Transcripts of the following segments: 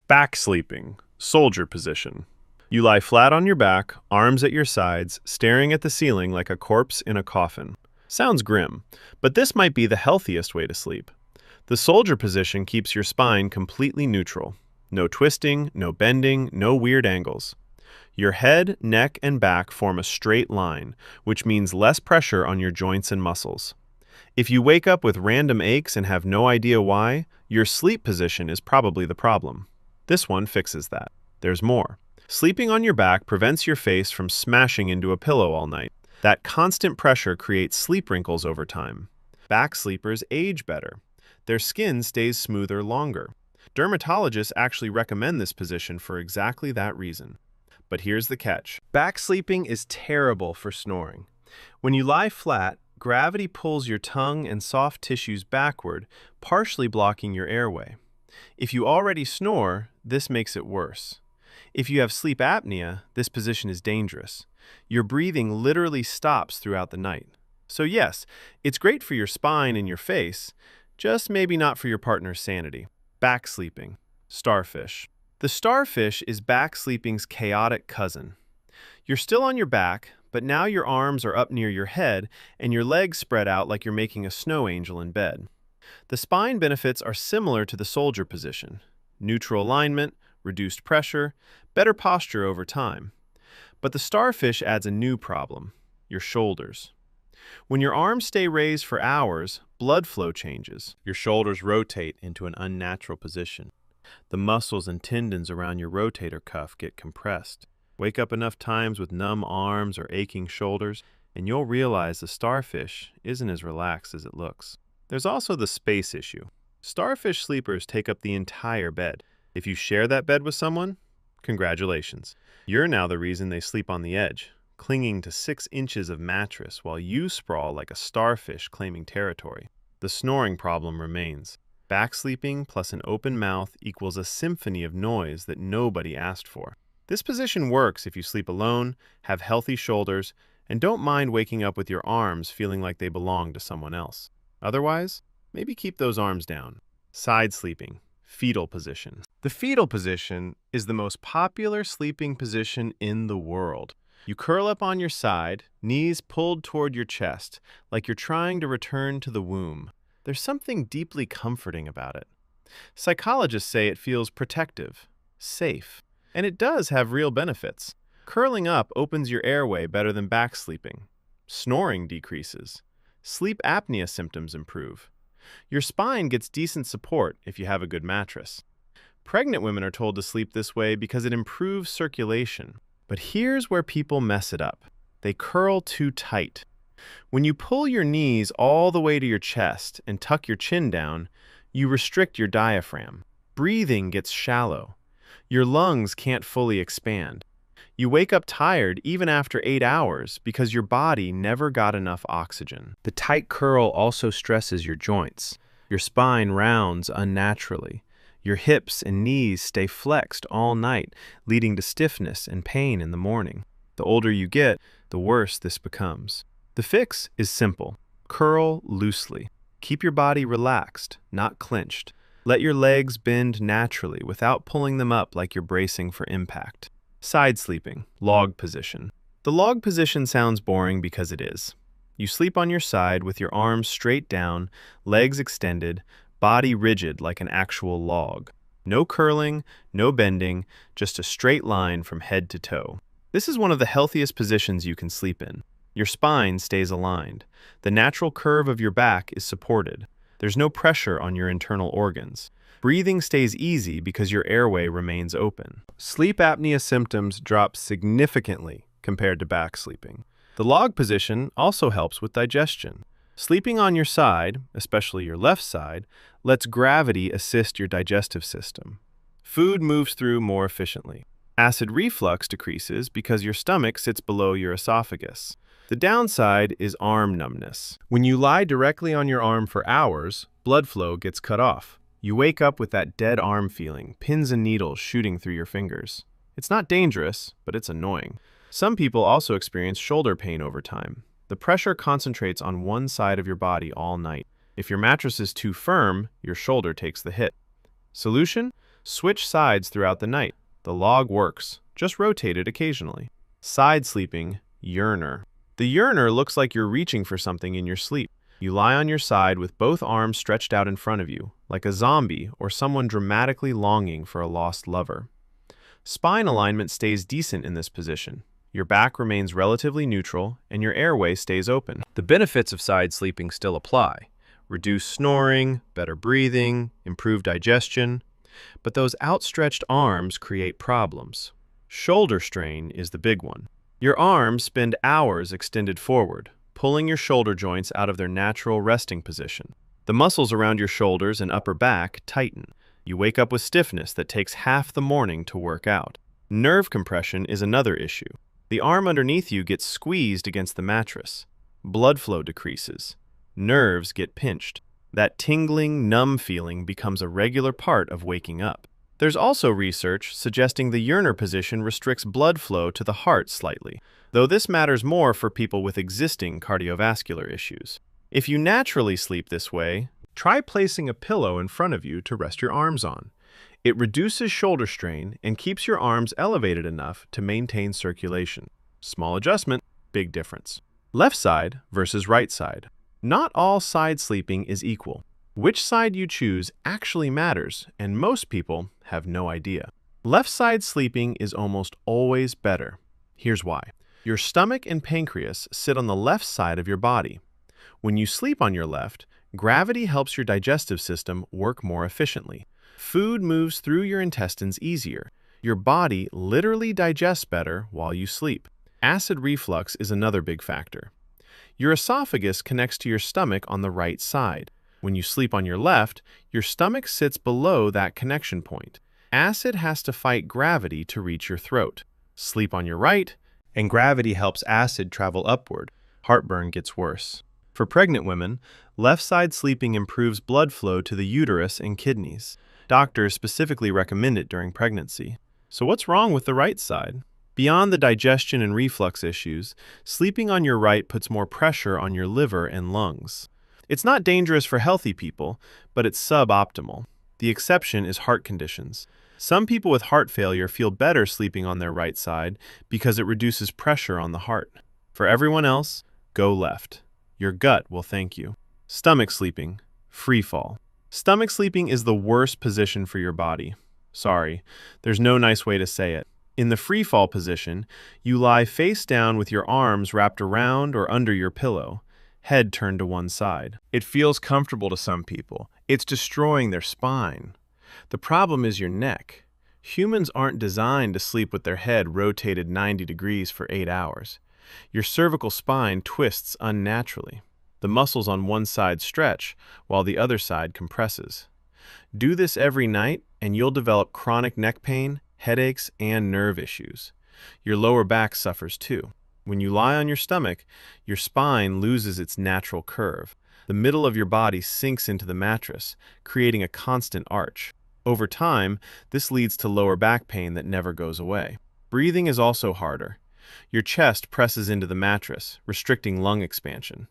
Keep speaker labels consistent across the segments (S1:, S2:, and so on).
S1: Back sleeping, soldier position. You lie flat on your back, arms at your sides, staring at the ceiling like a corpse in a coffin. Sounds grim, but this might be the healthiest way to sleep. The soldier position keeps your spine completely neutral. No twisting, no bending, no weird angles. Your head, neck, and back form a straight line, which means less pressure on your joints and muscles. If you wake up with random aches and have no idea why, your sleep position is probably the problem. This one fixes that. There's more. Sleeping on your back prevents your face from smashing into a pillow all night. That constant pressure creates sleep wrinkles over time. Back sleepers age better. Their skin stays smoother longer. Dermatologists actually recommend this position for exactly that reason. But here's the catch. Back sleeping is terrible for snoring. When you lie flat, gravity pulls your tongue and soft tissues backward, partially blocking your airway. If you already snore, this makes it worse. If you have sleep apnea, this position is dangerous. Your breathing literally stops throughout the night. So yes, it's great for your spine and your face, just maybe not for your partner's sanity. Back sleeping. Starfish. The starfish is back sleeping's chaotic cousin. You're still on your back, but now your arms are up near your head and your legs spread out like you're making a snow angel in bed. The spine benefits are similar to the soldier position. Neutral alignment, reduced pressure, better posture over time. But the starfish adds a new problem: your shoulders. When your arms stay raised for hours, blood flow changes. Your shoulders rotate into an unnatural position. The muscles and tendons around your rotator cuff get compressed. Wake up enough times with numb arms or aching shoulders, and you'll realize the starfish isn't as relaxed as it looks. There's also the space issue. Starfish sleepers take up the entire bed. If you share that bed with someone, congratulations. You're now the reason they sleep on the edge, clinging to 6 inches of mattress while you sprawl like a starfish claiming territory. The snoring problem remains. Back sleeping plus an open mouth equals a symphony of noise that nobody asked for. This position works if you sleep alone, have healthy shoulders, and don't mind waking up with your arms feeling like they belong to someone else. Otherwise, maybe keep those arms down. Side sleeping. Fetal position. The fetal position is the most popular sleeping position in the world. You curl up on your side, knees pulled toward your chest, like you're trying to return to the womb. There's something deeply comforting about it. Psychologists say it feels protective, safe, and it does have real benefits. Curling up opens your airway better than back sleeping. Snoring decreases. Sleep apnea symptoms improve. Your spine gets decent support if you have a good mattress. Pregnant women are told to sleep this way because it improves circulation. But here's where people mess it up. They curl too tight. When you pull your knees all the way to your chest and tuck your chin down, you restrict your diaphragm. Breathing gets shallow. Your lungs can't fully expand. You wake up tired even after 8 hours because your body never got enough oxygen. The tight curl also stresses your joints. Your spine rounds unnaturally. Your hips and knees stay flexed all night, leading to stiffness and pain in the morning. The older you get, the worse this becomes. The fix is simple. Curl loosely. Keep your body relaxed, not clenched. Let your legs bend naturally without pulling them up like you're bracing for impact. Side sleeping, log position. The log position sounds boring because it is. You sleep on your side with your arms straight down, legs extended, body rigid like an actual log. No curling, no bending, just a straight line from head to toe. This is one of the healthiest positions you can sleep in. Your spine stays aligned. The natural curve of your back is supported. There's no pressure on your internal organs. Breathing stays easy because your airway remains open. Sleep apnea symptoms drop significantly compared to back sleeping. The log position also helps with digestion. Sleeping on your side, especially your left side, lets gravity assist your digestive system. Food moves through more efficiently. Acid reflux decreases because your stomach sits below your esophagus. The downside is arm numbness. When you lie directly on your arm for hours, blood flow gets cut off. You wake up with that dead arm feeling, pins and needles shooting through your fingers. It's not dangerous, but it's annoying. Some people also experience shoulder pain over time. The pressure concentrates on one side of your body all night. If your mattress is too firm, your shoulder takes the hit. Solution? Switch sides throughout the night. The log works, just rotate it occasionally. Side sleeping, Yearner. The Yearner looks like you're reaching for something in your sleep. You lie on your side with both arms stretched out in front of you, like a zombie or someone dramatically longing for a lost lover. Spine alignment stays decent in this position. Your back remains relatively neutral, and your airway stays open. The benefits of side sleeping still apply. Reduced snoring, better breathing, improved digestion. But those outstretched arms create problems. Shoulder strain is the big one. Your arms spend hours extended forward, pulling your shoulder joints out of their natural resting position. The muscles around your shoulders and upper back tighten. You wake up with stiffness that takes half the morning to work out. Nerve compression is another issue. The arm underneath you gets squeezed against the mattress. Blood flow decreases. Nerves get pinched. That tingling, numb feeling becomes a regular part of waking up. There's also research suggesting the Yearner position restricts blood flow to the heart slightly, though this matters more for people with existing cardiovascular issues. If you naturally sleep this way, try placing a pillow in front of you to rest your arms on. It reduces shoulder strain and keeps your arms elevated enough to maintain circulation. Small adjustment, big difference. Left side versus right side. Not all side sleeping is equal. Which side you choose actually matters, and most people have no idea. Left side sleeping is almost always better. Here's why. Your stomach and pancreas sit on the left side of your body. When you sleep on your left, gravity helps your digestive system work more efficiently. Food moves through your intestines easier. Your body literally digests better while you sleep. Acid reflux is another big factor. Your esophagus connects to your stomach on the right side. When you sleep on your left, your stomach sits below that connection point. Acid has to fight gravity to reach your throat. Sleep on your right, and gravity helps acid travel upward. Heartburn gets worse. For pregnant women, left side sleeping improves blood flow to the uterus and kidneys. Doctors specifically recommend it during pregnancy. So what's wrong with the right side? Beyond the digestion and reflux issues, sleeping on your right puts more pressure on your liver and lungs. It's not dangerous for healthy people, but it's suboptimal. The exception is heart conditions. Some people with heart failure feel better sleeping on their right side because it reduces pressure on the heart. For everyone else, go left. Your gut will thank you. Stomach sleeping, Freefall. Stomach sleeping is the worst position for your body. Sorry, there's no nice way to say it. In the Freefall position, you lie face down with your arms wrapped around or under your pillow, head turned to one side. It feels comfortable to some people. It's destroying their spine. The problem is your neck. Humans aren't designed to sleep with their head rotated 90 degrees for 8 hours. Your cervical spine twists unnaturally. The muscles on one side stretch, while the other side compresses. Do this every night, and you'll develop chronic neck pain, headaches, and nerve issues. Your lower back suffers too. When you lie on your stomach, your spine loses its natural curve. The middle of your body sinks into the mattress, creating a constant arch. Over time, this leads to lower back pain that never goes away. Breathing is also harder. Your chest presses into the mattress, restricting lung expansion.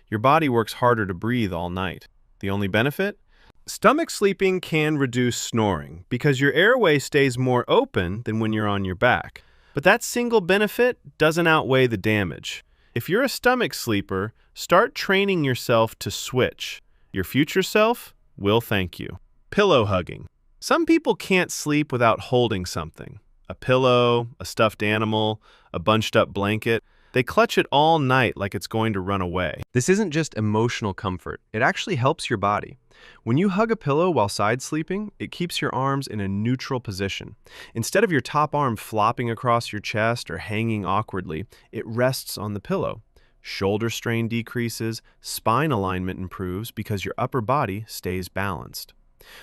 S1: Your body works harder to breathe all night. The only benefit? Stomach sleeping can reduce snoring because your airway stays more open than when you're on your back. But that single benefit doesn't outweigh the damage. If you're a stomach sleeper, start training yourself to switch. Your future self will thank you. Pillow hugging. Some people can't sleep without holding something. A pillow, a stuffed animal, a bunched up blanket. They clutch it all night like it's going to run away. This isn't just emotional comfort. It actually helps your body. When you hug a pillow while side sleeping, it keeps your arms in a neutral position. Instead of your top arm flopping across your chest or hanging awkwardly, it rests on the pillow. Shoulder strain decreases, spine alignment improves because your upper body stays balanced.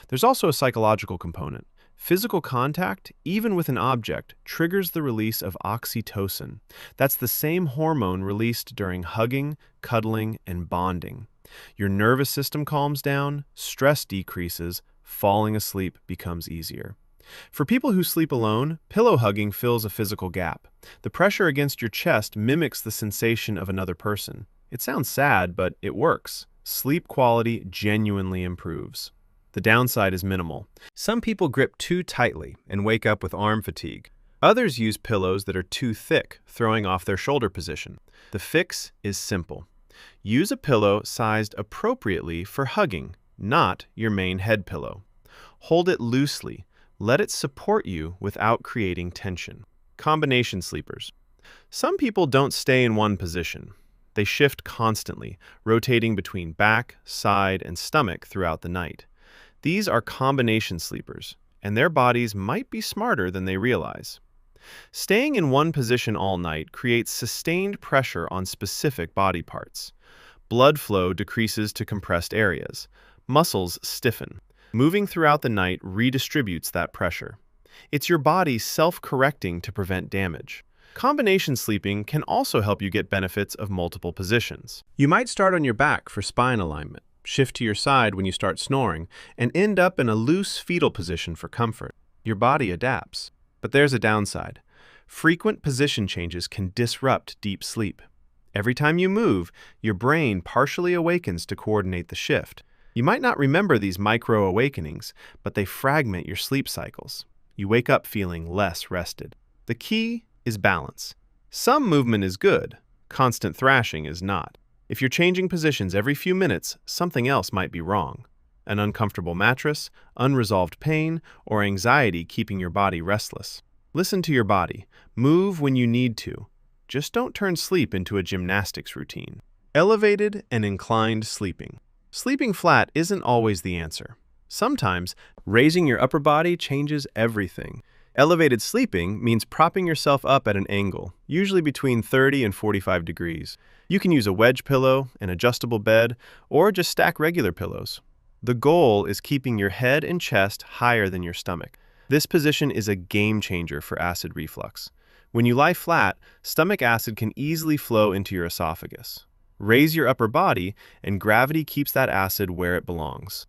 S1: There's also a psychological component. Physical contact, even with an object, triggers the release of oxytocin. That's the same hormone released during hugging, cuddling, and bonding. Your nervous system calms down, stress decreases, falling asleep becomes easier. For people who sleep alone, pillow hugging fills a physical gap. The pressure against your chest mimics the sensation of another person. It sounds sad, but it works. Sleep quality genuinely improves. The downside is minimal. Some people grip too tightly and wake up with arm fatigue. Others use pillows that are too thick, throwing off their shoulder position. The fix is simple. Use a pillow sized appropriately for hugging, not your main head pillow. Hold it loosely. Let it support you without creating tension. Combination sleepers. Some people don't stay in one position. They shift constantly, rotating between back, side, and stomach throughout the night. These are combination sleepers, and their bodies might be smarter than they realize. Staying in one position all night creates sustained pressure on specific body parts. Blood flow decreases to compressed areas. Muscles stiffen. Moving throughout the night redistributes that pressure. It's your body self-correcting to prevent damage. Combination sleeping can also help you get benefits of multiple positions. You might start on your back for spine alignment, shift to your side when you start snoring, and end up in a loose fetal position for comfort. Your body adapts. But there's a downside. Frequent position changes can disrupt deep sleep. Every time you move, your brain partially awakens to coordinate the shift. You might not remember these micro-awakenings, but they fragment your sleep cycles. You wake up feeling less rested. The key is balance. Some movement is good, constant thrashing is not. If you're changing positions every few minutes, something else might be wrong. An uncomfortable mattress, unresolved pain, or anxiety keeping your body restless. Listen to your body. Move when you need to. Just don't turn sleep into a gymnastics routine. Elevated and inclined sleeping. Sleeping flat isn't always the answer. Sometimes, raising your upper body changes everything. Elevated sleeping means propping yourself up at an angle, usually between 30 and 45 degrees. You can use a wedge pillow, an adjustable bed, or just stack regular pillows. The goal is keeping your head and chest higher than your stomach. This position is a game changer for acid reflux. When you lie flat, stomach acid can easily flow into your esophagus. Raise your upper body, and gravity keeps that acid where it belongs.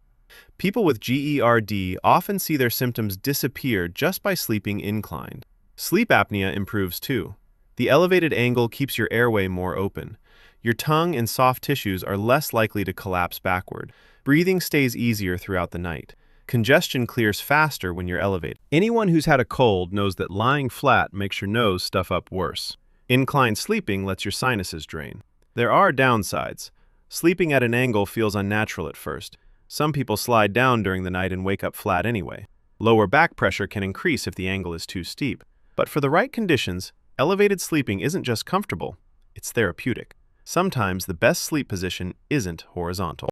S1: People with GERD often see their symptoms disappear just by sleeping inclined. Sleep apnea improves too. The elevated angle keeps your airway more open. Your tongue and soft tissues are less likely to collapse backward. Breathing stays easier throughout the night. Congestion clears faster when you're elevated. Anyone who's had a cold knows that lying flat makes your nose stuff up worse. Inclined sleeping lets your sinuses drain. There are downsides. Sleeping at an angle feels unnatural at first. Some people slide down during the night and wake up flat anyway. Lower back pressure can increase if the angle is too steep. But for the right conditions, elevated sleeping isn't just comfortable, it's therapeutic. Sometimes the best sleep position isn't horizontal.